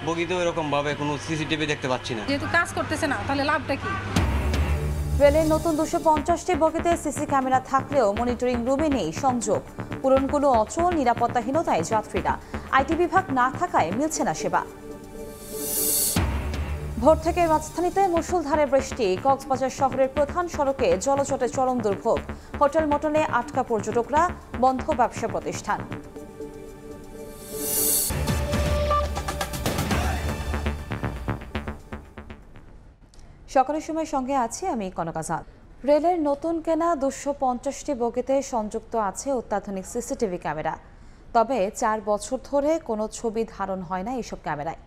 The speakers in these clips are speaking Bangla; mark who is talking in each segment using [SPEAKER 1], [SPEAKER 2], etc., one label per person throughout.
[SPEAKER 1] বগিতেও এরকম ভাবে কোনো সিসিটিভি দেখতে পাচ্ছি না।
[SPEAKER 2] যেহেতু কাজ করতেছে না, তাহলে লাভটা কি?
[SPEAKER 3] রেলের নতুন 250টি বগিতে সিসি ক্যামেরা থাকলেও মনিটরিং রুমে নেই সংযোগ। পুরনগুলো অচল, নিরাপত্তাহীনতায় যাত্রীরা। আইটি বিভাগ না থাকায় মিলছে না সেবা। ভোর থেকে রাজধানীতে মুষলধারে বৃষ্টি। কক্সবাজার শহরের প্রধান সড়কে জলজটে চরম দুর্ভোগ। হোটেল মোটেলে আটকা পর্যটকরা, বন্ধ ব্যবসা প্রতিষ্ঠান। সকালের সময় সঙ্গে আছি আমি কনক আজাদ। রেলের নতুন কেনা 250টি বগিতে সংযুক্ত আছে অত্যাধুনিক সিসিটিভি ক্যামেরা। তবে 4 বছর ধরে কোনো ছবি ধারণ হয় না এসব ক্যামেরায়।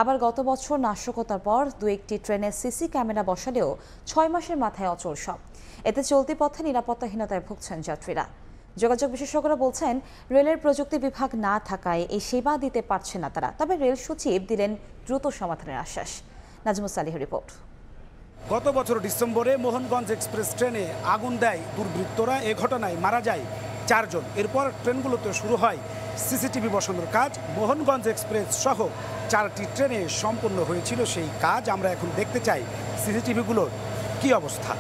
[SPEAKER 3] আবার গত বছর নাশকতার পর 2-1টি ট্রেনে সিসি ক্যামেরা বসালেও 6 মাসের মাথায় অচল সব। এতে চলতি পথে নিরাপত্তাহীনতায় ভুগছেন যাত্রীরা। যোগাযোগ বিশেষজ্ঞরা বলছেন, রেলের প্রযুক্তি বিভাগ না থাকায় এই সেবা দিতে পারছে না তারা। তবে রেল সচিব দিলেন দ্রুত সমাধানের আশ্বাস। নাজমুস সালিহের রিপোর্ট।
[SPEAKER 4] গত বছর ডিসেম্বরে মোহনগঞ্জ এক্সপ্রেস ট্রেনে আগুন দেয় দুর্বৃত্তরা। এ ঘটনায় মারা যায় 4 জন। এরপর ট্রেনগুলোতে শুরু হয় সিসিটিভি বসানোর কাজ। মোহনগঞ্জ এক্সপ্রেস সহ 4টি ট্রেনে সম্পূর্ণ হয়েছিল সেই কাজ। আমরা এখন দেখতে চাই সিসিটিভিগুলোর কি অবস্থা।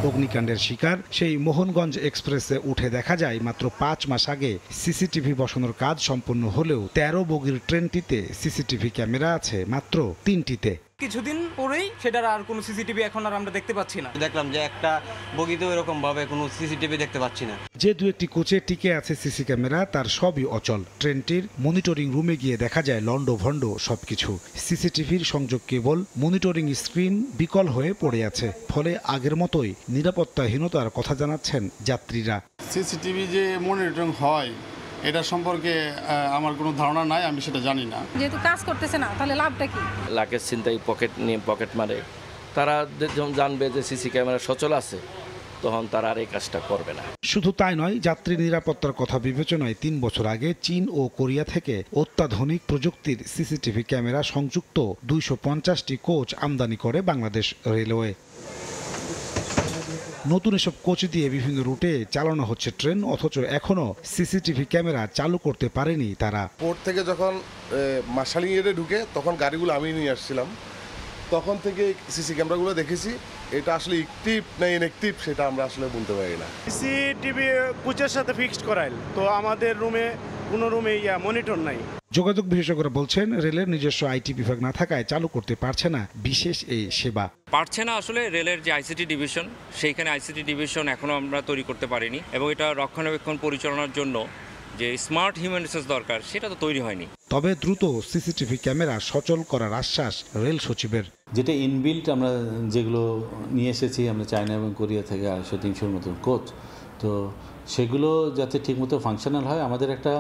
[SPEAKER 4] অগ্নিকাণ্ডের শিকার সেই মোহনগঞ্জ এক্সপ্রেসে উঠে দেখা যায় মাত্র 5 মাস আগে সিসিটিভি বসানোর কাজ সম্পন্ন হলেও 13 বগির ট্রেনটিতে সিসিটিভি ক্যামেরা আছে মাত্র 3টিতে।
[SPEAKER 5] কিছুদিন পরেই সেটার আর কোনো সিসিটিভি এখন আর আমরা দেখতে পাচ্ছি না।
[SPEAKER 1] দেখলাম যে একটা বগিতেও এরকম ভাবে কোনো সিসিটিভি দেখতে পাচ্ছি না।
[SPEAKER 4] যে 2-1টি কোচে টিকে আছে সিসি ক্যামেরা তার সবই অচল। ট্রেনটির মনিটরিং রুমে গিয়ে দেখা যায় লন্ডভন্ড সবকিছু। সিসিটিভির সংযোগ কেবল, মনিটরিং স্ক্রিন বিকল হয়ে পড়ে আছে। ফলে আগের মতোই নিরাপত্তাহীনতার কথা জানাচ্ছেন যাত্রীরা।
[SPEAKER 6] সিসিটিভি যে মনিটরিং হয় এটা সম্পর্কে আমার কোনো ধারণা নাই, আমি সেটা জানি না।
[SPEAKER 2] যেহেতু কাজ করতেছে না, তাহলে লাভটা কি?
[SPEAKER 7] লাকেজ ছিনতাই, পকেট মারে। তারা যখন জানবে যে সিসি ক্যামেরা সচল আছে, তখন তারা আর এই কাজটা করবে না।
[SPEAKER 4] শুধু তাই নয়, যাত্রী নিরাপত্তার কথা বিবেচনায় 3 বছর আগে চীন ও কোরিয়া থেকে অত্যাধুনিক প্রযুক্তির সিসিটিভি ক্যামেরা সংযুক্ত 250টি কোচ আমদানি করে বাংলাদেশ রেলওয়ে। নতুন এসব কোচ দিয়ে বিভিন্ন রুটে চালানো হচ্ছে ট্রেন, অথচ এখনো সিসিটিভি ক্যামেরা চালু করতে পারেনি তারা।
[SPEAKER 8] পোর্ট থেকে যখন মার্শালিং এরিয়া ঢুকে তখন গাড়িগুলো আমি নিয়ে আসছিলাম, তখন থেকে সিসি ক্যামেরাগুলো দেখেছি। এটা আসলে অ্যাক্টিভ না ইনঅ্যাক্টিভ সেটা আমরা আসলে বলতে পারি না।
[SPEAKER 9] সিসিটিভি কোচের সাথে ফিক্সড করাইল, তো আমাদের রুমে কোনো রুমে মনিটর নাই।
[SPEAKER 4] যোগাযোগ বিশেষজ্ঞরা বলছেন, রেলের নিজস্ব আইটি বিভাগ না থাকায় চালু করতে পারছে না বিশেষ এই সেবা।
[SPEAKER 10] পারছে না আসলে রেলের যে আইসিটি ডিভিশন, সেইখানে আইসিটি ডিভিশন এখনও আমরা তৈরি করতে পারিনি, এবং এটা রক্ষণাবেক্ষণ পরিচালনার জন্য যে স্মার্ট হিউম্যান রিসোর্স দরকার সেটা তো তৈরি হয়নি।
[SPEAKER 4] তবে দ্রুত সিসিটিভি ক্যামেরা সচল করার আশ্বাস রেল সচিবের।
[SPEAKER 11] যেটা ইনবিল্ট আমরা যেগুলো নিয়ে এসেছি আমরা চায়না এবং কোরিয়া থেকে 250-300 মতো কোচ, তো সেগুলো যাতে ঠিকমতো ফাংশনাল হয়, আমাদের একটা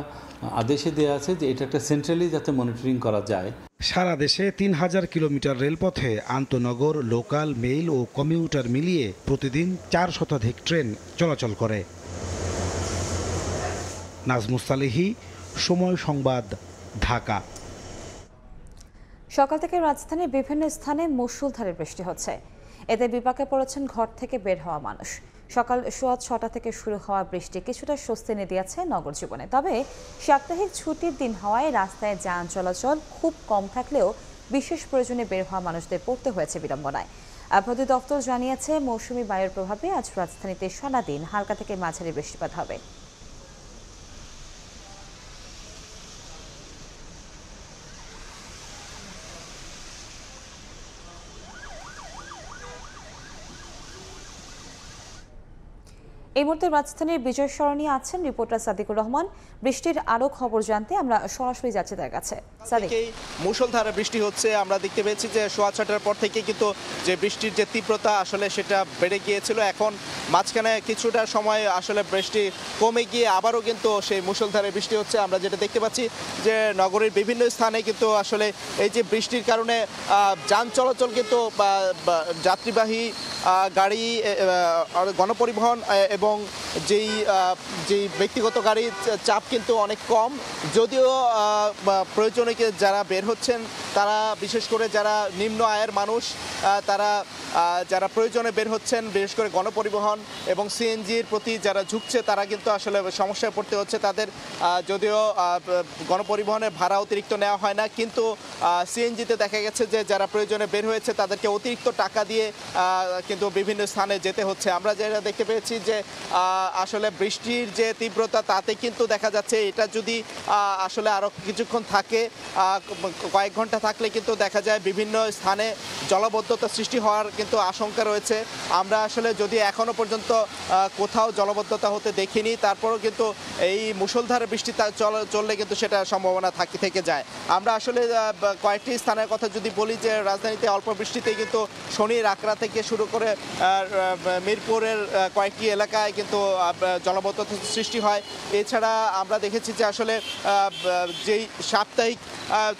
[SPEAKER 11] আদেশে দেওয়া আছে যে এটা একটা সেন্ট্রালি যাতে মনিটরিং করা যায়।
[SPEAKER 4] সারা দেশে 3000 কিলোমিটার রেলপথে আন্তনগর, লোকাল, মেইল ও কমিউটার মিলিয়ে প্রতিদিন 4 শতাধিক ট্রেন চলাচল করে। নাজমুস সালিহি, সময় সংবাদ, ঢাকা।
[SPEAKER 3] সকাল থেকে রাজধানীর বিভিন্ন স্থানে মুষলধারে বৃষ্টি হচ্ছে। এতে বিপাকে পড়েছেন ঘর থেকে বের হওয়া মানুষ। সকাল 6টা থেকে শুরু হওয়া বৃষ্টি কিছুটা স্বস্তি এনে দিয়েছে নগর জীবনে। তবে সাপ্তাহিক ছুটির দিন হওয়ায় রাস্তায় যান চলাচল খুব কম থাকলেও বিশেষ প্রয়োজনে বের হওয়া মানুষদের পড়তে হয়েছে বিড়ম্বনায়। আবহাওয়া দপ্তর জানিয়েছে, মৌসুমী বায়ুর প্রভাবে আজ রাজধানীতে সারাদিন হালকা থেকে মাঝারি বৃষ্টিপাত হবে। এই মুহূর্তে রাজধানীর বিজয় সরণি আছেন রিপোর্টার সাদিকুর রহমান। বৃষ্টির আরো খবর জানতে আমরা সরাসরি যাচ্ছি তার কাছে।
[SPEAKER 12] মুষলধারে বৃষ্টি হচ্ছে, আমরা দেখতে পেয়েছি যে 6:15টার পর থেকে কিন্তু যে বৃষ্টির যে তীব্রতা আসলে সেটা বেড়ে গিয়েছিল। এখন মাঝখানে কিছুটা সময় আসলে বৃষ্টি কমে গিয়ে আবারও কিন্তু সেই মুষলধারে বৃষ্টি হচ্ছে। আমরা যেটা দেখতে পাচ্ছি যে নগরীর বিভিন্ন স্থানে কিন্তু আসলে এই যে বৃষ্টির কারণে যান চলাচল কিন্তু যাত্রীবাহী গাড়ি গণপরিবহন এবং যেই ব্যক্তিগত গাড়ির চাপ কিন্তু অনেক কম, যদিও প্রয়োজনে যারা বের হচ্ছেন তারা বিশেষ করে যারা নিম্ন আয়ের মানুষ তারা যারা প্রয়োজনে বের হচ্ছেন, বিশেষ করে গণপরিবহন এবং সিএনজির প্রতি যারা ঝুঁকছে তারা কিন্তু আসলে সমস্যায় পড়তে হচ্ছে তাদের। যদিও গণপরিবহনের ভাড়া অতিরিক্ত নেওয়া হয় না, কিন্তু সিএনজিতে দেখা গেছে যে যারা প্রয়োজনে বের হয়েছে তাদেরকে অতিরিক্ত টাকা দিয়ে কিন্তু বিভিন্ন স্থানে যেতে হচ্ছে। আমরা যেটা দেখতে পেয়েছি যে আসলে বৃষ্টির যে তীব্রতা তাতে কিন্তু দেখা যাচ্ছে এটা যদি আসলে আরও কিছুক্ষণ থাকে, কয়েক ঘন্টা থাকলে কিন্তু দেখা যায় বিভিন্ন স্থানে জলাবদ্ধতা সৃষ্টি হওয়ার কিন্তু আশঙ্কা রয়েছে। আমরা আসলে যদি এখনও পর্যন্ত কোথাও জলাবদ্ধতা হতে দেখিনি, তারপরও কিন্তু এই মুষলধারে বৃষ্টি চললে কিন্তু সেটা সম্ভাবনা থেকে যায়। আমরা আসলে কয়েকটি স্থানের কথা যদি বলি যে রাজধানীতে অল্প বৃষ্টিতে কিন্তু শনির আকড়া থেকে শুরু করে মিরপুরের কয়েকটি এলাকায় কিন্তু জলাবদ্ধতা সৃষ্টি হয়। এছাড়া আমরা দেখেছি যে আসলে যেই সাপ্তাহিক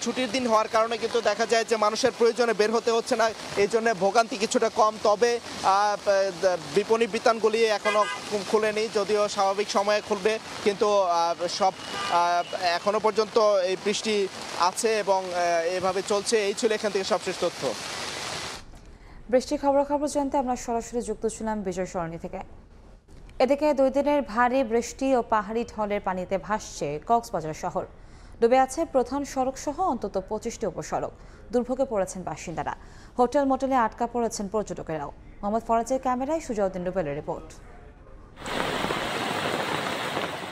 [SPEAKER 12] ছুটির দিন হওয়ার কারণে কিন্তু দেখা যায় যে মানুষের প্রয়োজনে বের হতে হচ্ছে না, এই জন্য ভোগান্তি কিছুটা কম। তবে বিপণী বিতানগুলি এখনও খুলেনি, যদিও স্বাভাবিক সময়ে খুলবে, কিন্তু সব এখনও পর্যন্ত এই বৃষ্টি আছে এবং এভাবে চলছে। এই ছিল এখান থেকে সবশেষ তথ্য।
[SPEAKER 3] বৃষ্টির খবর জানতে আমরা সরাসরি যুক্ত ছিলাম বিজয় সরণি থেকে। এদিকে 2 দিনের ভারী বৃষ্টি ও পাহাড়ি ঢলের পানিতে ভাসছে কক্সবাজার শহর। ডুবে আছে প্রধান সড়ক সহ অন্তত 25টি উপসড়ক। দুর্ভোগে পড়েছেন বাসিন্দারা। হোটেল মোটেলে আটকা পড়েছেন পর্যটকেরাও। মোহাম্মদ ফরাজের ক্যামেরায় সুজাউদ্দিন রুবেলের রিপোর্ট।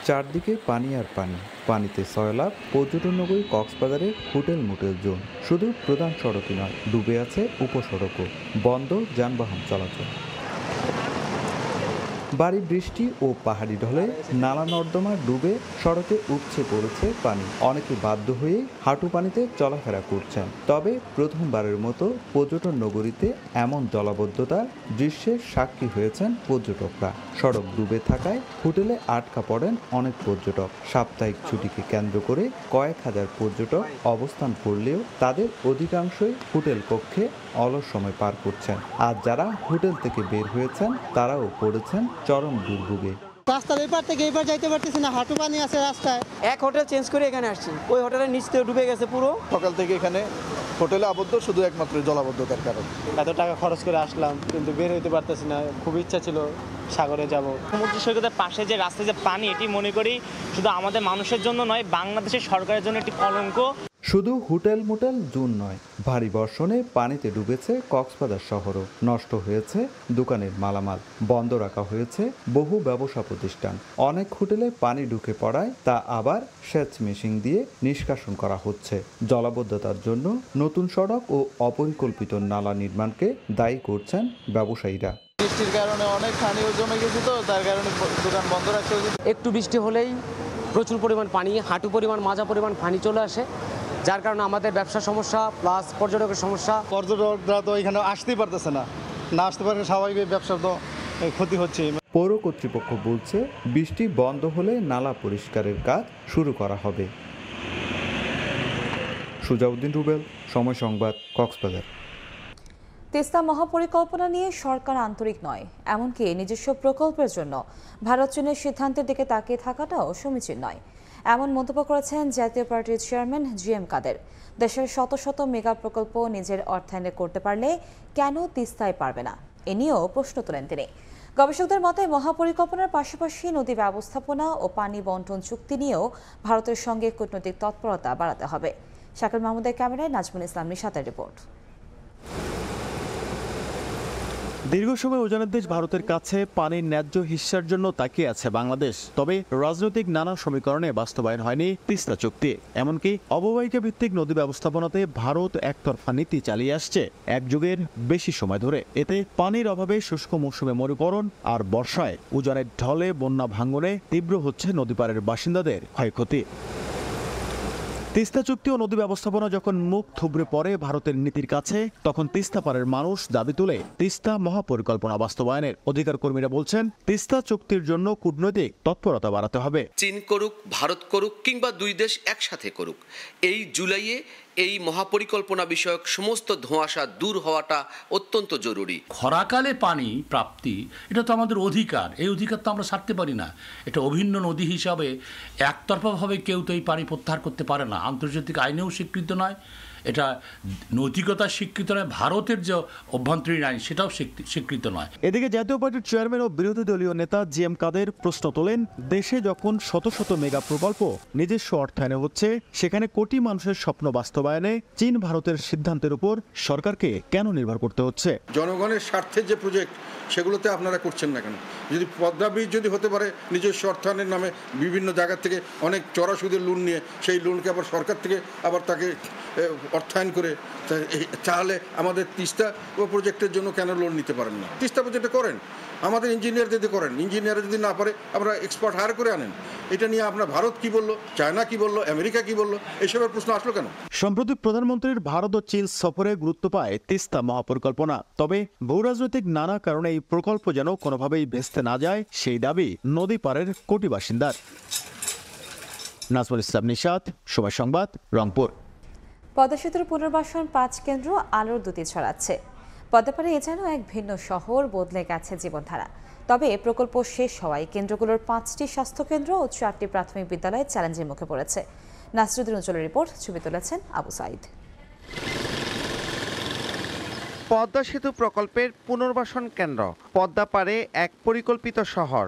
[SPEAKER 13] চারদিকে পানি আর পানি, পানিতে সয়লাব পর্যটন নগরী কক্সবাজারের হোটেল মোটেল জোন। শুধু প্রধান সড়কই নয়, ডুবে আছে উপসড়কও, বন্ধ যানবাহন চলাচল। ভারী বৃষ্টি ও পাহাড়ি ঢলে নালা নর্দমা ডুবে সড়কে উপচে পড়েছে পানি। অনেকে বাধ্য হয়ে হাঁটু পানিতে চলাফেরা করছেন। তবে প্রথমবারের মতো পর্যটন নগরীতে এমন জলাবদ্ধতার দৃশ্যের সাক্ষী হয়েছেন পর্যটকরা। সড়ক ডুবে থাকায় হোটেলে আটকা পড়েন অনেক পর্যটক। সাপ্তাহিক ছুটিকে কেন্দ্র করে কয়েক হাজার পর্যটক অবস্থান করলেও তাদের অধিকাংশই হোটেল কক্ষে অলস সময় পার করছেন। আর যারা হোটেল থেকে বের হয়েছেন তারাও পড়েছেন চরম দুর্ভোগে।
[SPEAKER 14] রাস্তার এপার থেকে এপার যাইতে পারতেছি না, হাঁটু পানি আছে রাস্তায়।
[SPEAKER 15] এক হোটেল চেঞ্জ করে এখানে আসছি, ওই হোটেলের নিচ থেকে ডুবে গেছে পুরো।
[SPEAKER 16] সকাল থেকে এখানে হোটেলে আবদ্ধ, শুধু একমাত্র জলাবদ্ধতার কারণে।
[SPEAKER 17] এত টাকা খরচ করে আসলাম কিন্তু বের হইতে পারতেছি না। খুব ইচ্ছা ছিল সাগরে যাব।
[SPEAKER 18] সমুদ্র সৈকতের পাশে যে রাস্তায় যে পানি, এটি মনে করি শুধু আমাদের মানুষের জন্য নয়, বাংলাদেশের সরকারের জন্য একটি কলঙ্ক।
[SPEAKER 13] শুধু হোটেল মোটেল জোন নয়, ভারী বর্ষণে পানিতে ডুবেছে কক্সবাজার শহরও। নষ্ট হয়েছে দোকানের মালামাল, বন্ধ রাখা হয়েছে বহু ব্যবসা প্রতিষ্ঠান। অনেক হোটেলে পানি ঢুকে পড়ায় তা আবার সেচ মেশিন দিয়ে নিষ্কাশন করা হচ্ছে। জলাবদ্ধতার জন্য নতুন সড়ক ও অপরিকল্পিত নালা নির্মাণকে দায়ী করছেন ব্যবসায়ীরা।
[SPEAKER 16] বৃষ্টির কারণে অনেক পানিও জমে গেছে, তো তার কারণে দোকান বন্ধ রাখতে হয়েছে।
[SPEAKER 15] একটু বৃষ্টি হলেই প্রচুর পরিমাণ পানি, হাঁটু পরিমাণ মাজা পরিমাণ পানি চলে আসে, যার কারণে আমাদের ব্যবসা সমস্যা প্লাস পর্যটকের সমস্যা।
[SPEAKER 9] পর্যটকরা তো এখানে আসতেই পারতেছে না, না আসতে পারলে স্বাভাবিক ব্যবসার তো ক্ষতি হচ্ছে।
[SPEAKER 13] পৌর কর্তৃপক্ষ বলছে বৃষ্টি বন্ধ হলে নালা পরিষ্কারের কাজ শুরু করা হবে। সুজাউদ্দিন রুবেল, সময় সংবাদ, কক্সবাজার।
[SPEAKER 3] তিস্তা মহাপরিকল্পনা নিয়ে সরকার আন্তরিক নয়, এমনকি নিজস্ব প্রকল্পের জন্য ভারত চীনের সিদ্ধান্তের দিকে তাকিয়ে থাকাটাও সমীচীন নয়, এমন মন্তব্য করেছেন জাতীয় পার্টির চেয়ারম্যান GM কাদের। দেশের শত শত মেগা প্রকল্প নিজের অর্থায়নে করতে পারলে কেন তিস্তায় পারবে না, এ নিয়েও প্রশ্ন তোলেন তিনি। গবেষকদের মতে মহাপরিকল্পনার পাশাপাশি নদী ব্যবস্থাপনা ও পানি বন্টন চুক্তি নিয়েও ভারতের সঙ্গে কূটনৈতিক তৎপরতা বাড়াতে হবে। শাকিল মাহমুদের ক্যামেরায় নাজমুল ইসলাম নিশাতের রিপোর্ট।
[SPEAKER 19] দীর্ঘ সময় উজানের দেশ ভারতের কাছে পানির ন্যায্য হিস্যার জন্য তাকিয়ে আছে বাংলাদেশ। তবে রাজনৈতিক নানা সমীকরণে বাস্তবায়ন হয়নি তিস্তা চুক্তি। এমনকি অববাহিকা ভিত্তিক নদী ব্যবস্থাপনাতে ভারত একতরফা নীতি চালিয়ে আসছে এক যুগের বেশি সময় ধরে। এতে পানির অভাবে শুষ্ক মৌসুমে মরুকরণ আর বর্ষায় উজানের ঢলে বন্যা ভাঙনে তীব্র হচ্ছে নদীপাড়ের বাসিন্দাদের ক্ষয়ক্ষতি। তিস্তা চুক্তি ও নদী ব্যবস্থাপনা যখন মুখ থুবড়ে পড়ে ভারতের নীতির কাছে, তখন তিস্তা পারের মানুষ দাবি তোলে তিস্তা মহাপরিকল্পনা বাস্তবায়নের। অধিকার কর্মীরা বলছেন, তিস্তা চুক্তির জন্য কূটনৈতিক তৎপরতা বাড়াতে হবে।
[SPEAKER 20] চীন করুক, ভারত করুক কিংবা দুই দেশ একসাথে করুক, এই জুলাইয়ে এই মহাপরিকল্পনা বিষয়ক সমস্ত ধোঁয়াশা দূর হওয়াটা অত্যন্ত জরুরি।
[SPEAKER 21] খরাকালে পানি প্রাপ্তি এটা তো আমাদের অধিকার, এই অধিকার তো আমরা ছাড়তে পারি না। এটা অভিন্ন নদী হিসাবে একতরফাভাবে কেউ তো এই পানি প্রত্যাহার করতে পারে না, আন্তর্জাতিক আইনেও স্বীকৃত নয়, এটা নৈতিকতার স্বীকৃত নয়, ভারতের যে অভ্যন্তরীণ আইন সেটাও স্বীকৃত নয়।
[SPEAKER 19] এদিকে জাতীয় পার্টির চেয়ারম্যান ও বিরোধী দলীয় নেতা জি.এম. কাদের প্রশ্ন তোলেন, দেশে যখন শত শত মেগা প্রকল্প নিজস্ব অর্থায়নে হচ্ছে, সেখানে কোটি মানুষের স্বপ্ন বাস্তবায়নে চীন ভারতের সিদ্ধান্তের উপর সরকারকে কেন নির্ভর করতে হচ্ছে?
[SPEAKER 22] জনগণের স্বার্থে যে প্রজেক্ট সেগুলোতে আপনারা করছেন না কেন? যদি পদ্মা ব্রিজ যদি হতে পারে নিজস্ব অর্থায়নের নামে বিভিন্ন জায়গা থেকে অনেক চড়া সুদের লোন নিয়ে সেই লোনকে আবার সরকার থেকে আবার তাকে অর্থায়ন করে, তাহলে আমাদের তিস্তা প্রজেক্টের জন্য কেন লোন নিতে পারেন না? তিস্তা প্রজেক্টে করেন, আমাদের ইঞ্জিনিয়ার যদি করেন, ইঞ্জিনিয়ার যদি না পারে আমরা এক্সপার্ট হায়ার করে আনেন। এটা নিয়ে আপনার ভারত কি বললো, চায়না কি বললো, আমেরিকা কি বললো, এইসবের প্রশ্ন আসলো কেন?
[SPEAKER 19] সম্প্রতি প্রধানমন্ত্রীর ভারত ও চীন সফরে গুরুত্ব পায় তিস্তা মহাপরিকল্পনা। তবে ভূরাজনৈতিক নানা কারণে এই প্রকল্প যেন কোনোভাবেই ভেস্তে না যায়, সেই দাবি নদী পাড়ের কোটি বাসিন্দার। নাজমুল ইসলাম নিশাত, সময় সংবাদ, রংপুর।
[SPEAKER 3] পদ্মা সেতুর পুনর্বাসন 5 কেন্দ্র আলোর দ্যুতি ছড়াচ্ছে। পদ্মাপাড়ে এ যেন এক ভিন্ন শহর, বদলে গেছে জীবনধারা। তবে প্রকল্প শেষ হওয়ায় কেন্দ্রগুলোর 5টি স্বাস্থ্যকেন্দ্র ও 4টি প্রাথমিক বিদ্যালয় চ্যালেঞ্জের মুখে পড়েছে। নাসরুদ্দিন উজ্জ্বলের রিপোর্ট, ছবি তুলেছেন আবু সাইদ।
[SPEAKER 23] পদ্মা সেতু প্রকল্পের পুনর্বাসন কেন্দ্র পদ্মাপাড়ে এক পরিকল্পিত শহর।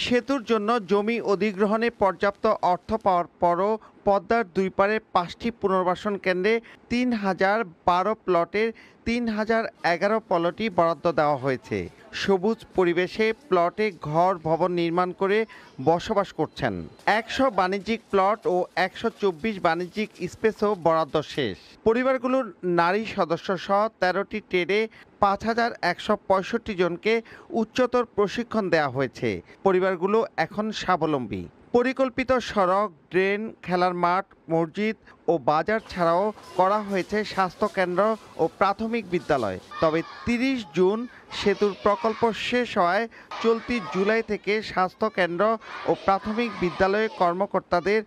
[SPEAKER 23] সেতুর জন্য জমি অধিগ্রহণে পর্যাপ্ত অর্থ পাওয়ার পরও পদ্মার দুই পারে 5টি পুনর্বাসন কেন্দ্রে 3012 প্লটের 3011 প্লটই বরাদ্দ দেওয়া হয়েছে। সবুজ পরিবেশে প্লটে ঘর ভবন নির্মাণ করে বসবাস করছেন। 100 বাণিজ্যিক প্লট ও 124 বাণিজ্যিক স্পেসও বরাদ্দ শেষ। পরিবারগুলোর নারী সদস্য সহ 13টি ট্রেডে 5165 জনকে উচ্চতর প্রশিক্ষণ দেওয়া হয়েছে। পরিবারগুলো এখন স্বাবলম্বী। পরিকল্পিত সড়ক, ড্রেন, খেলার মাঠ, মসজিদ ও বাজার ছাড়াও করা হয়েছে স্বাস্থ্যকেন্দ্র ও প্রাথমিক বিদ্যালয়। তবে 30 জুন সেতুর প্রকল্প শেষ হওয়ায় চলতি জুলাই থেকে স্বাস্থ্যকেন্দ্র ও প্রাথমিক বিদ্যালয়ের কর্মকর্তাদের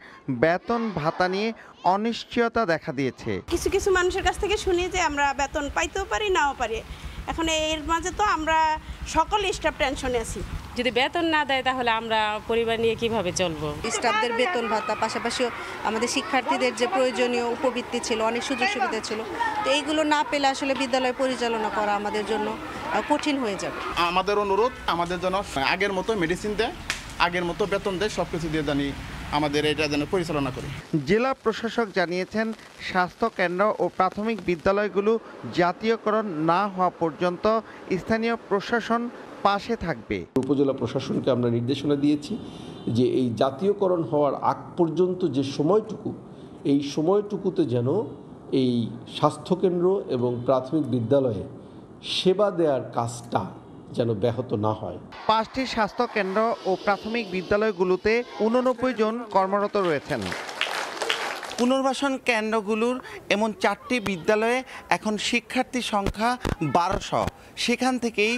[SPEAKER 23] বেতন ভাতা নিয়ে অনিশ্চয়তা দেখা দিয়েছে।
[SPEAKER 24] কিছু কিছু মানুষের কাছ থেকে শুনি যে আমরা বেতন পাইতেও পারি, নাও পারি। এখন এর মাঝে তো আমরা সকল স্টাফ টেনশনে আছি।
[SPEAKER 25] যদি বেতন না দেয় তাহলে আমরা পরিবার নিয়ে কিভাবে চলবো?
[SPEAKER 26] স্টাফদের বেতন ভাতা, পাশাপাশি আমাদের শিক্ষার্থীদের যে প্রয়োজনীয় উপবৃত্তি ছিল, অনেক সুযোগ সুবিধা ছিল, তো এইগুলো না পেলে আসলে বিদ্যালয় পরিচালনা করা আমাদের জন্য কঠিন হয়ে যাবে।
[SPEAKER 6] আমাদের অনুরোধ, আমাদের জন্য আগের মতো মেডিসিন দেয়, আগের মতো বেতন দেয়, সব কিছু দিয়ে জানি আমাদের এটা যেন পরিচালনা করে।
[SPEAKER 23] জেলা প্রশাসক জানিয়েছেন, স্বাস্থ্য কেন্দ্র ও প্রাথমিক বিদ্যালয়গুলো জাতীয়করণ না হওয়া পর্যন্ত স্থানীয় প্রশাসন পাশে থাকবে।
[SPEAKER 27] উপজেলা প্রশাসনকে আমরা নির্দেশনা দিয়েছি যে এই জাতীয়করণ হওয়ার আগ পর্যন্ত যে সময়টুকু, এই সময়টুকুতে যেন এই স্বাস্থ্যকেন্দ্র এবং প্রাথমিক বিদ্যালয়ে সেবা দেওয়ার কাজটা যেন ব্যাহত না হয়।
[SPEAKER 23] 5টি স্বাস্থ্য কেন্দ্র ও প্রাথমিক বিদ্যালয়গুলোতে 89 জন কর্মরত রয়েছেন। পুনর্বাসন কেন্দ্রগুলোর এমন 4টি বিদ্যালয়ে এখন শিক্ষার্থী সংখ্যা 1200। সেখান থেকেই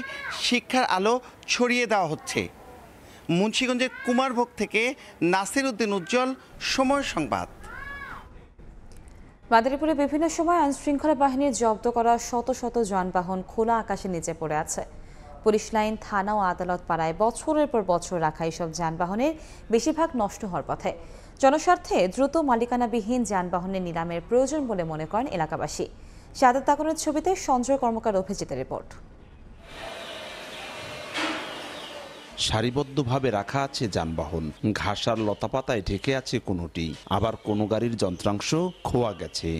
[SPEAKER 23] শিক্ষার আলো ছড়িয়ে দেওয়া হচ্ছে। মুন্সিগঞ্জের কুমারভোগ থেকে নাসির উদ্দিন উজ্জ্বল, সময় সংবাদ।
[SPEAKER 3] মাদারীপুরে বিভিন্ন সময় আইনশৃঙ্খলা বাহিনীর জব্দ করা শত শত যানবাহন খোলা আকাশের নিচে পড়ে আছে। পুলিশ লাইন, থানা ও আদালত পাড়ায় বছরের পর বছর রাখা এইসব যানবাহনের বেশিরভাগ নষ্ট হওয়ার পথে। জনস্বার্থে দ্রুত মালিকানাবিহীন যানবাহনের নিলামের প্রয়োজন বলে মনে করেন এলাকাবাসী। সাদাত তাকনের ছবিতে সঞ্জয় কর্মকার, অভিজিতের রিপোর্ট।
[SPEAKER 28] সারিবদ্ধভাবে রাখা আছে যানবাহন, ঘাস আর লতাপাতায় ঢেকে আছে কোনোটি, আবার কোনো গাড়ির যন্ত্রাংশ খোয়া গেছে।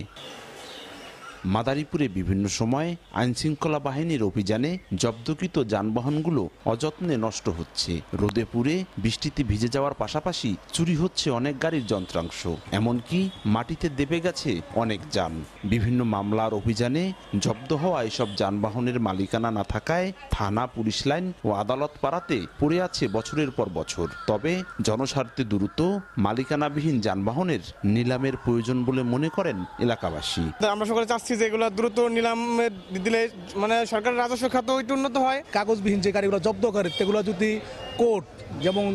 [SPEAKER 28] মাদারীপুরে বিভিন্ন সময় আইনশৃঙ্খলা বাহিনীর অভিযানে জব্দকৃত যানবাহনগুলো অযত্নে নষ্ট হচ্ছে। রোদে পুড়ে বৃষ্টিতে ভিজে যাওয়ার পাশাপাশি চুরি হচ্ছে অনেক গাড়ির যন্ত্রাংশ, এমনকি মাটিতে দেবে গেছে অনেক যান। বিভিন্ন মামলার অভিযানে জব্দ হওয়া এসব যানবাহনের মালিকানা না থাকায় থানা, পুলিশ লাইন ও আদালত পাড়াতে পড়ে আছে বছরের পর বছর। তবে জনস্বার্থে দ্রুত মালিকানাবিহীন যানবাহনের নিলামের প্রয়োজন বলে মনে করেন এলাকাবাসী।
[SPEAKER 1] আমরা সকলে চাচ্ছি যে এগুলো দ্রুত নিলামে দিলে মানে সরকারের রাজস্ব খাত একটু উন্নত হয়।
[SPEAKER 2] কাগজবিহীন যে গাড়িগুলো জব্দ করে সেগুলো যদি কোর্ট যেমন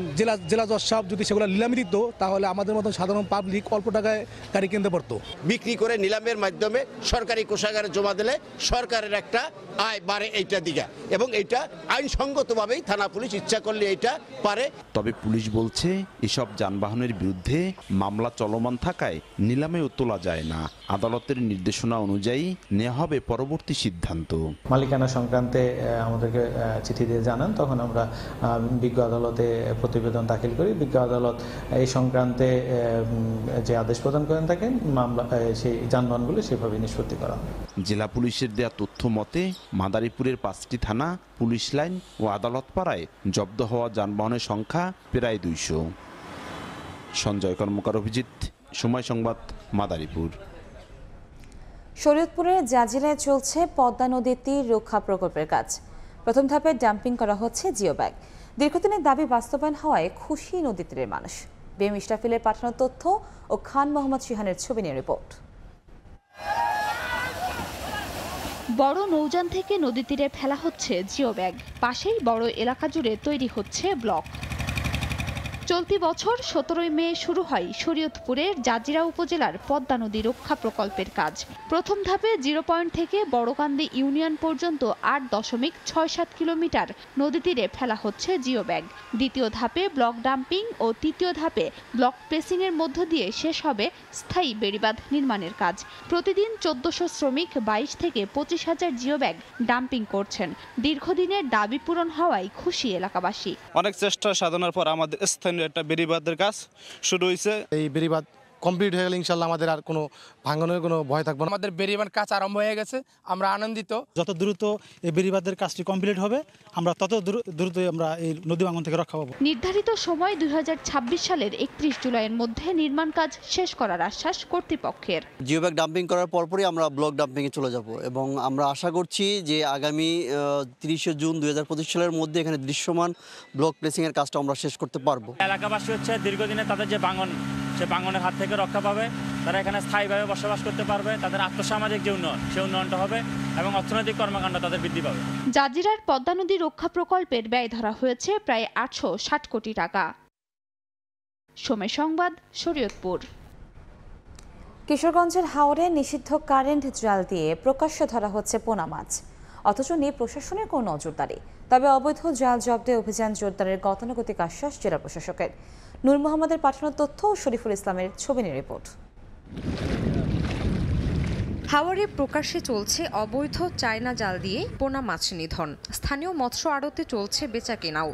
[SPEAKER 2] জেলা জজ সাহেব যদি সেগুলো নিলামে দিত, তাহলে আমাদের মতন সাধারণ পাবলিক অল্প টাকায় গাড়ি কিনতে পারতো।
[SPEAKER 4] বিক্রি করে নিলামের মাধ্যমে সরকারি কোষাগারে জমা দিলে সরকারের একটা আয় বাড়ে এইটা দিকে, এবং এইটা আইনসঙ্গতভাবেই থানা পুলিশ ইচ্ছা করলে এইটা পারে।
[SPEAKER 28] তবে পুলিশ বলছে এসব যানবাহনের বিরুদ্ধে মামলা চলমান থাকায় নিলামেও তোলা যায় না। আদালতের নির্দেশনা অনুযায়ী নেওয়া হবে পরবর্তী সিদ্ধান্ত।
[SPEAKER 5] মালিকানা সংক্রান্তে আমাদেরকে চিঠি দিয়ে জানান, তখন আমরা বিজ্ঞ আদালতে প্রতিবেদন দাখিল করি। বিজ্ঞ আদালত এই সংক্রান্তে যে আদেশ প্রদান করেন থাকেন, মামলা সেই যানবাহনগুলো সেভাবে নিষ্পত্তি করা হয়।
[SPEAKER 28] জেলা পুলিশের দেয়া তথ্য মতে মাদারীপুরের 5টি থানা, পুলিশ লাইন ও আদালত পাড়ায় জব্দ হওয়া যানবাহনের সংখ্যা প্রায় 200। সঞ্জয় কর্মকার, অভিজিৎ, সময় সংবাদ, মাদারীপুর।
[SPEAKER 3] শরীয়তপুরের জাজিরায় চলছে পদ্মা নদীর তীর রক্ষা প্রকল্পের কাজ। প্রথম ধাপে ডাম্পিং করা হচ্ছে জিও ব্যাগ। দীর্ঘদিনের দাবি বাস্তবায়ন হওয়ায় খুশি নদী তীরের মানুষ। বিএম ইশরাফিলের পাঠানো তথ্য ও খান মোহাম্মদ শিহানের ছবি নিয়ে রিপোর্ট।
[SPEAKER 7] বড় নৌযান থেকে নদী তীরে ফেলা হচ্ছে জিও ব্যাগ। পাশেই বড় এলাকা জুড়ে তৈরি হচ্ছে ব্লক। চলতি বছর 17 মে শুরু হয় শরীয়তপুরের জাজিরা উপজেলার পদ্মা নদী রক্ষা প্রকল্পের কাজ। প্রথম ধাপে 0 পয়েন্ট থেকে বড়কান্দি ইউনিয়ন পর্যন্ত 8.67 কিলোমিটার নদী তীরে ফেলা হচ্ছে জিও ব্যাগ। দ্বিতীয় ধাপে ব্লক ডাম্পিং ও তৃতীয় ধাপে ব্লক প্রেসিংয়ের মধ্য দিয়ে শেষ হবে স্থায়ী বেড়িবাঁধ নির্মাণের কাজ। প্রতিদিন 1400 শ্রমিক 22 থেকে 25,000 জিও ব্যাগ ডাম্পিং করছেন। দীর্ঘদিনের দাবি পূরণ হওয়ায় খুশি এলাকাবাসী।
[SPEAKER 9] অনেক চেষ্টা সাধনার পর আমাদের স্থানীয় একটা বেড়িবাঁধের কাজ শুরু হয়েছে। এই বেড়িবাঁধ কমপ্লিট হয়ে গেলে ইনশাল্লাহ আমাদের আর কোনো ভাঙনের কোনো ভয় থাকবে না। আমাদের বেড়িবাঁধ কাজ আরম্ভ হয়ে গেছে, আমরা আনন্দিত।
[SPEAKER 2] যত দ্রুত এই বেড়িবাঁধের কাজটি কমপ্লিট হবে, আমরা তত দ্রুতই আমরা এই নদী ভাঙন থেকে রক্ষা পাবো।
[SPEAKER 7] নির্ধারিত সময় 2026 সালের 31 জুলাইয়ের মধ্যে নির্মাণ কাজ শেষ করার আশ্বাস কর্তৃপক্ষের।
[SPEAKER 8] জিও ব্যাগ ডাম্পিং করার পরপরই আমরা ব্লক ডাম্পিংয়ে চলে যাব, এবং আমরা আশা করছি যে আগামী 30 জুন 2025 সালের মধ্যে এখানে দৃশ্যমান ব্লক প্লেসিংয়ের কাজটা আমরা শেষ করতে পারবো।
[SPEAKER 18] এলাকাবাসী হচ্ছে দীর্ঘদিনে তাদের যে ভাঙন, সে ভাঙনের হাত থেকে রক্ষা পাবে। তারা এখানে স্থায়ীভাবে বসবাস করতে পারবে। তাদের আর্থসামাজিক যে উন্নয়ন, সেই উন্নয়নটা হবে এবং অর্থনৈতিক কর্মকাণ্ড তাদের বৃদ্ধি পাবে।
[SPEAKER 7] জাজিরার পদ্মা নদী রক্ষা প্রকল্পের ব্যয় ধরা হয়েছে প্রায় 860 কোটি টাকা। সময় সংবাদ, শরীয়তপুর।
[SPEAKER 3] কিশোরগঞ্জের হাওরে নিষিদ্ধ কারেন্ট জাল দিয়ে প্রকাশ্যে ধরা হচ্ছে পোনা মাছ, অথচ নিয়ে প্রশাসনের কোনো নজরদারি। তবে অবৈধ জাল জব্দে অভিযান জোরদারের গতানুগতিক আশ্বাস জেলা প্রশাসকের। নূর মোহাম্মদের পাঠানো তথ্য ও শরীফুল ইসলামের ছবি নিয়ে রিপোর্ট।
[SPEAKER 10] হাওরে প্রকাশ্যে চলছে অবৈধ চায়না জাল দিয়ে পোনা মাছ নিধন। স্থানীয় মৎস্য আড়তে চলছে বেচাকেনাও।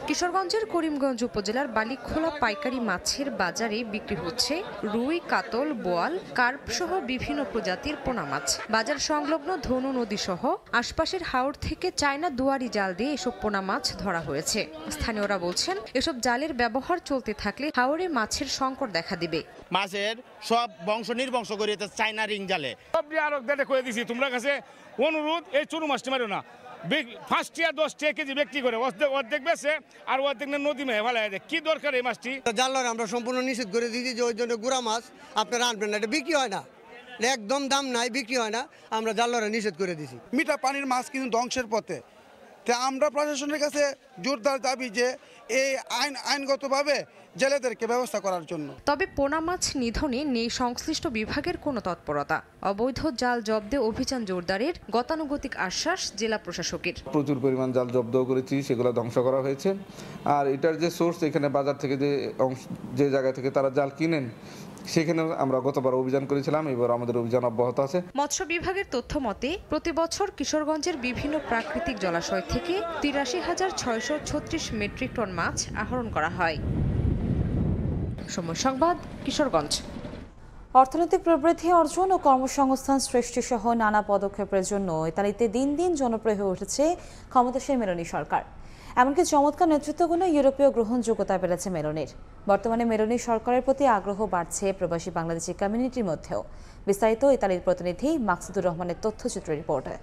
[SPEAKER 10] কিশোরগঞ্জের করিমগঞ্জ উপজেলার বালিখোলা পাইকারি মাছের বাজারে বিক্রি হচ্ছে রুই, কাতল, বোয়াল, কার্প সহ বিভিন্ন প্রজাতির পোনা মাছ। বাজার সংলগ্ন ধনু নদী সহ আশপাশের হাওর থেকে চায়না দুয়ারি জাল দিয়ে এসব পোনা মাছ ধরা হয়েছে। স্থানীয়রা বলছেন, এসব জালের ব্যবহার চলতে থাকলে হাওরে মাছের সংকট দেখা দিবে।
[SPEAKER 9] মাছের সব বংশ নির্বংশ করে চায়না রিং জালে সব আরো দেখে করে দিছি। তোমরা কাছে অনুরোধ, এই চুরু মাছটি মারো না। 5 টিয়া 10 টাকা কেজি বিক্রি করে অর্ধেক বেছে আর অর্ধেক নদী মেয়ে ভালো হয়। কি দরকার এই মাছটি?
[SPEAKER 11] জালরে আমরা সম্পূর্ণ নিষেধ করে দিয়েছি যে ওই জন্য গুড়া মাছ আপনারা আনবেন না, এটা বিক্রি হয় না, একদম দাম নাই, বিক্রি হয় না। আমরা জালরে নিষেধ করে দিয়েছি।
[SPEAKER 29] মিঠা পানির মাছ কিন্তু ধ্বংসের পথে। তা আমরা প্রশাসনের কাছে জোরদার দাবি যে এই আইনগতভাবে জেলেদেরকে ব্যবস্থা করার জন্য।
[SPEAKER 10] তবে পোনা মাছ নিধনে নেই সংশ্লিষ্ট বিভাগের কোনো তৎপরতা। অবৈধ জাল জব্দে অভিযান জোরদারের গতানুগতিক আশ্বাস জেলা প্রশাসকের।
[SPEAKER 30] প্রচুর পরিমাণ জাল জব্দ করেছি, সেগুলো ধ্বংস করা হয়েছে। আর এটার যে সোর্স, এখানে বাজার থেকে যে জায়গা থেকে তারা জাল কিনেন, সেখানে আমরা গতবার অভিযান করেছিলাম, এবার আমাদের অভিযান অব্যাহত আছে।
[SPEAKER 10] মৎস্য বিভাগের তথ্য মতে প্রতি বছর কিশোরগঞ্জের বিভিন্ন প্রাকৃতিক জলাশয় থেকে 83,636 মেট্রিক টন মাছ আহরণ করা হয়। সময় সংবাদ, কিশোরগঞ্জ।
[SPEAKER 3] অর্থনৈতিক প্রবৃদ্ধি অর্জন ও কর্মসংস্থান সৃষ্টিসহ নানা পদক্ষেপের জন্য ইতালিতে দিন দিন জনপ্রিয় হয়ে উঠেছে ক্ষমতাসীন মেলোনি সরকার। এমনকি চমৎকার নেতৃত্বগুণে ইউরোপীয় গ্রহণযোগ্যতা বেড়েছে মেলোনির। বর্তমানে মেলোনি সরকারের প্রতি আগ্রহ বাড়ছে প্রবাসী বাংলাদেশি কমিউনিটির মধ্যেও। বিস্তারিত ইতালির প্রতিনিধি মাকসুদুর রহমানের তথ্যচিত্র রিপোর্টে।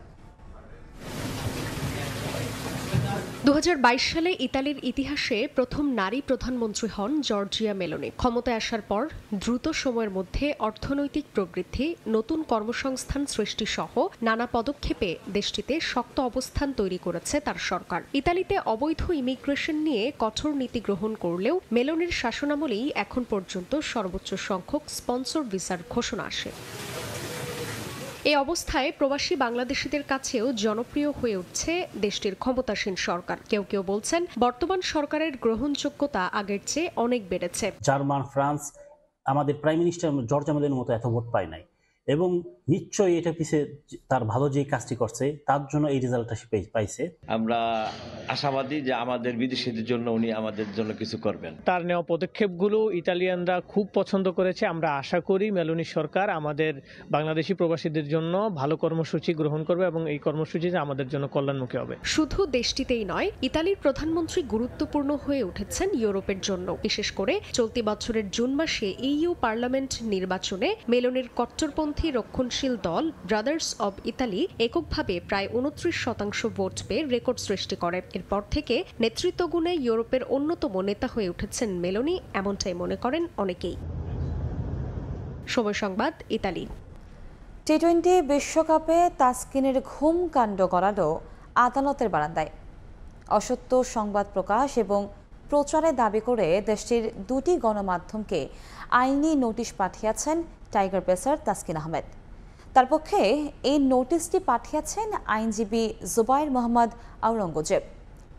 [SPEAKER 12] 2022 সালে ইতালির ইতিহাসে প্রথম নারী প্রধানমন্ত্রী হন জর্জিয়া মেলোনি। ক্ষমতায় আসার পর দ্রুত সময়ের মধ্যে অর্থনৈতিক প্রবৃদ্ধি, নতুন কর্মসংস্থান সৃষ্টি সহ নানা পদক্ষেপে দেশটিতে শক্ত অবস্থান তৈরি করেছে তার সরকার। ইতালিতে অবৈধ ইমিগ্রেশন নিয়ে কঠোর নীতি গ্রহণ করলেও মেলোনির শাসনামলেই এখন পর্যন্ত সর্বোচ্চ সংখ্যক স্পন্সর ভিসার ঘোষণা আসে। এই অবস্থায় প্রবাসী বাংলাদেশিদের কাছেও জনপ্রিয় হয়ে উঠছে দেশটির ক্ষমতাসীন সরকার। কেউ কেউ বলছেন বর্তমান সরকারের গ্রহণযোগ্যতা আগের চেয়ে অনেক বেড়েছে।
[SPEAKER 13] জার্মান, ফ্রান্স, আমাদের প্রাইম মিনিস্টার জর্জ মেলোনির মতো এত ভোট পায় নাই, এবং নিশ্চয়ই এটা পিছিয়ে তার ভালো যে কাজটি করছে তার জন্য এই রেজাল্টটা পাইছে।
[SPEAKER 14] আমরা আশাবাদী যে আমাদের বিদেশিদের জন্য উনি আমাদের জন্য কিছু করবেন।
[SPEAKER 15] তার নেওয়া পদক্ষেপগুলো ইতালিয়ানরা খুব পছন্দ করেছে। আমরা আশা করি মেলোনি সরকার আমাদের বাংলাদেশি প্রবাসীদের জন্য ভালো কর্মসূচি গ্রহণ করবে এবং এই কর্মসূচি আমাদের জন্য কল্যাণমুখী হবে।
[SPEAKER 12] শুধু দেশটিতেই নয়, ইতালির প্রধানমন্ত্রী গুরুত্বপূর্ণ হয়ে উঠেছেন ইউরোপের জন্য। বিশেষ করে চলতি বছরের জুন মাসে ইইউ পার্লামেন্ট নির্বাচনে মেলোনির কট্টরপন্থী রক্ষণশীল দল ব্রাদার্স অব ইতালি এককভাবে প্রায় 29% ভোট পেয়ে রেকর্ড সৃষ্টি করে। এরপর থেকে নেতৃত্বগুণে ইউরোপের অন্যতম নেতা হয়ে উঠেছেন মেলোনি, এমনটাই মনে করেন অনেকেই। সময় সংবাদ, ইতালি।
[SPEAKER 3] টি-20 বিশ্বকাপে তাসকিনের ঘুম কাণ্ড গড়ালো আদালতের বারান্দায়। অসত্য সংবাদ প্রকাশ এবং প্রচারে দাবি করে দেশটির দুটি গণমাধ্যমকে আইনি নোটিশ পাঠিয়েছেন টাইগার পেসার তাসকিন আহমেদ। তার পক্ষে এই নোটিশটি পাঠিয়েছেন আইনজীবী জুবাইর মোহাম্মদ আওরঙ্গজেব।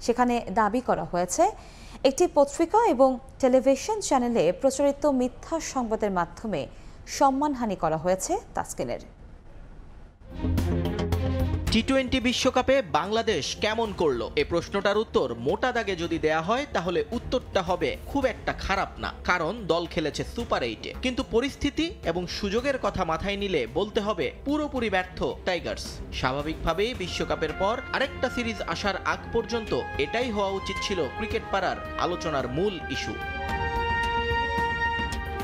[SPEAKER 3] সেখানে দাবি করা হয়েছে একটি পত্রিকা এবং টেলিভিশন চ্যানেলে প্রচারিত মিথ্যা সংবাদের মাধ্যমে সম্মানহানি করা হয়েছে তাসকিনের।
[SPEAKER 16] টি-20 বিশ্বকাপে বাংলাদেশ কেমন করলো, এই প্রশ্নটার উত্তর মোটা দাগে যদি দেয়া হয় তাহলে উত্তরটা হবে খুব একটা খারাপ না, কারণ দল খেলেছে সুপার 8-এ। কিন্তু পরিস্থিতি এবং সুযোগের কথা মাথায় নিলে বলতে হবে পুরোপুরি ব্যর্থ টাইগার্স। স্বাভাবিকভাবেই বিশ্বকাপের পর আরেকটা সিরিজ আসার আগ পর্যন্ত এটাই হওয়া উচিত ছিল ক্রিকেট পাড়ার আলোচনার মূল ইস্যু,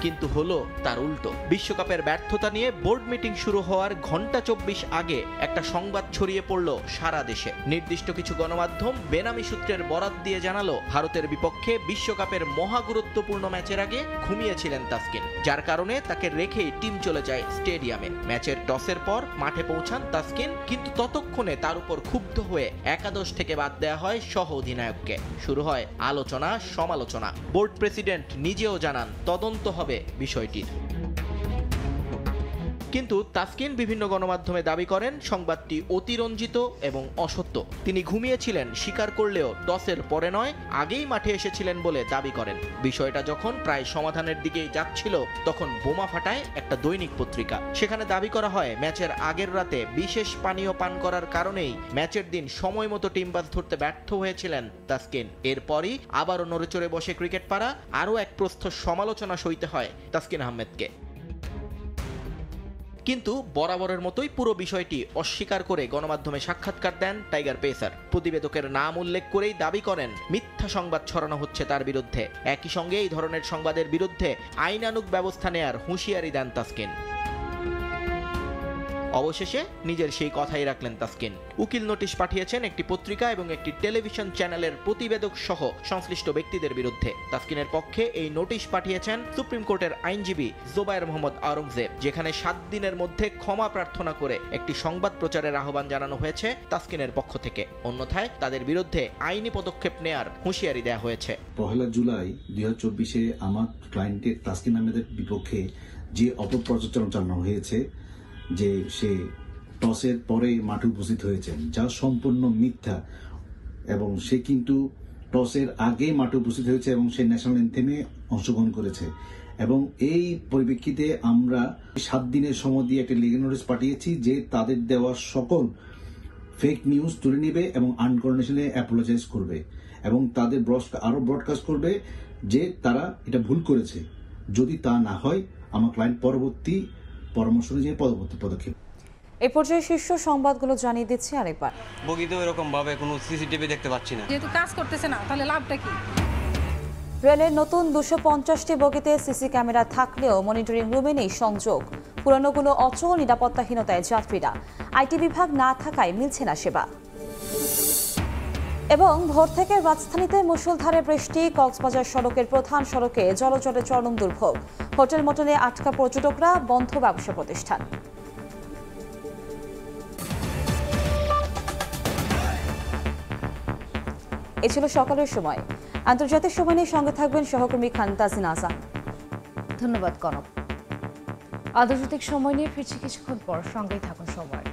[SPEAKER 16] কিন্তু হলো তার উল্টো। বিশ্বকাপের ব্যর্থতা নিয়ে বোর্ড মিটিং শুরু হওয়ার ঘন্টা 24 আগে একটা সংবাদ ছড়িয়ে পড়ল সারা দেশে। নির্দিষ্ট কিছু গণমাধ্যম বেনামি সূত্রের বরাত দিয়ে জানালো ভারতের বিপক্ষে বিশ্বকাপের মহা গুরুত্বপূর্ণ ম্যাচের আগে ঘুমিয়েছিলেন তাসকিন, যার কারণে তাকে রেখেই টিম চলে যায় স্টেডিয়ামে। ম্যাচের টসের পর মাঠে পৌঁছান তাসকিন, কিন্তু ততক্ষণে তার উপর ক্ষুব্ধ হয়ে একাদশ থেকে বাদ দেওয়া হয় সহ অধিনায়ককে। শুরু হয় আলোচনা সমালোচনা। বোর্ড প্রেসিডেন্ট নিজেও জানান তদন্ত হবে বিষয়টির। কিন্তু তাসকিন বিভিন্ন গণমাধ্যমে দাবি করেন সংবাদটি অতিরঞ্জিত এবং অসত্য। তিনি ঘুমিয়েছিলেন স্বীকার করলেও টসের পরে নয়, আগেই মাঠে এসেছিলেন বলে দাবি করেন। বিষয়টা যখন প্রায় সমাধানের দিকেই যাচ্ছিল তখন বোমা ফাটায় একটা দৈনিক পত্রিকা। সেখানে দাবি করা হয় ম্যাচের আগের রাতে বিশেষ পানীয় পান করার কারণেই ম্যাচের দিন সময় মতো টিমবাজ ধরতে ব্যর্থ হয়েছিলেন তাসকিন। এরপরই আবারও নড়েচড়ে বসে ক্রিকেট পাড়া, আরও এক প্রস্থ সমালোচনা সইতে হয় তাসকিন আহমেদকে। কিন্তু বরাবরের মতোই পুরো বিষয়টি অস্বীকার করে গণমাধ্যমে সাক্ষাৎকার দেন টাইগার পেসার। প্রতিবেদকের নাম উল্লেখ করেই দাবি করেন মিথ্যা সংবাদ ছড়ানো হচ্ছে তার বিরুদ্ধে। একই সঙ্গে এই ধরনের সংবাদের বিরুদ্ধে আইনানুগ ব্যবস্থা নেয়ার হুঁশিয়ারি দেন তাসকিন। অবশেষে নিজের সেই কথাই রাখলেন তাসকিন। উকিল নোটিশ পাঠিয়েছেন একটি পত্রিকা এবং একটি টেলিভিশন চ্যানেলের প্রতিবেদক সহ সংশ্লিষ্ট ব্যক্তিদের বিরুদ্ধে। তাসকিনের পক্ষে এই নোটিশ পাঠিয়েছেন সুপ্রিম কোর্টের আইনজীবী জুবাইর মোহাম্মদ আওরঙ্গজেব, যেখানে 7 দিনের মধ্যে ক্ষমা প্রার্থনা করে একটি সংবাদ প্রচারের আহ্বান জানানো হয়েছে তাসকিনের পক্ষ থেকে। অন্যথায় তাদের বিরুদ্ধে আইনি পদক্ষেপ নেয়ার হুঁশিয়ারি দেওয়া হয়েছে।
[SPEAKER 17] 1 জুলাই 2024-এ আমার ক্লায়েন্টের তাসকিন আহমেদের বিপক্ষে যে অপপ্রচার চালানো হয়েছে যে সে টসের পরে মাঠে উপস্থিত হয়েছেন, যা সম্পূর্ণ মিথ্যা। এবং সে কিন্তু টসের আগে মাঠে উপস্থিত হয়েছে এবং সে ন্যাশনাল অ্যান্থেমে অংশগ্রহণ করেছে। এবং এই পরিপ্রেক্ষিতে আমরা 7 দিনের সময় দিয়ে একটা লিগ্যাল নোটিশ পাঠিয়েছি যে তাদের দেওয়া সকল ফেক নিউজ তুলে নেবে এবং আনকন্ডিশনালি অ্যাপোলোজাইজ করবে এবং তাদের আরো ব্রডকাস্ট করবে যে তারা এটা ভুল করেছে। যদি তা না হয় আমার ক্লায়েন্ট পরবর্তী পরামর্শ অনুযায়ী পরবর্তী পদক্ষেপ।
[SPEAKER 3] এই পর্যায়ে শীর্ষ সংবাদগুলো জানিয়ে দিচ্ছি আরেকবার।
[SPEAKER 6] বগিতেও এরকম ভাবে কোনো সিসিটিভি দেখতে পাচ্ছি না।
[SPEAKER 19] যেহেতু কাজ করতেছে না তাহলে লাভটা কি?
[SPEAKER 3] রেলের নতুন 250টি বগিতে সিসি ক্যামেরা থাকলেও মনিটরিং রুমে নেই সংযোগ। পুরানোগুলো অচল, নিরাপত্তাহীনতায় যাত্রীরা। আইটি বিভাগ না থাকায় মিলছে না সেবা। এবং ভোর থেকে রাজধানীতে মুষলধারে বৃষ্টি, কক্সবাজার সড়কের প্রধান সড়কে জলজটে চরম দুর্ভোগ। হোটেল মোটেলে আটকা পর্যটকরা, বন্ধ ব্যবসা প্রতিষ্ঠান। এ ছিল সকালের সময়। আন্তর্জাতিক সময় নিয়ে সঙ্গে থাকবেন সহকর্মী খান তাজিন আজান।
[SPEAKER 19] ধন্যবাদ কনক। আন্তর্জাতিক সময় নিয়ে ফিরছি কিছুক্ষণ পর, সঙ্গেই থাকুন সবাই।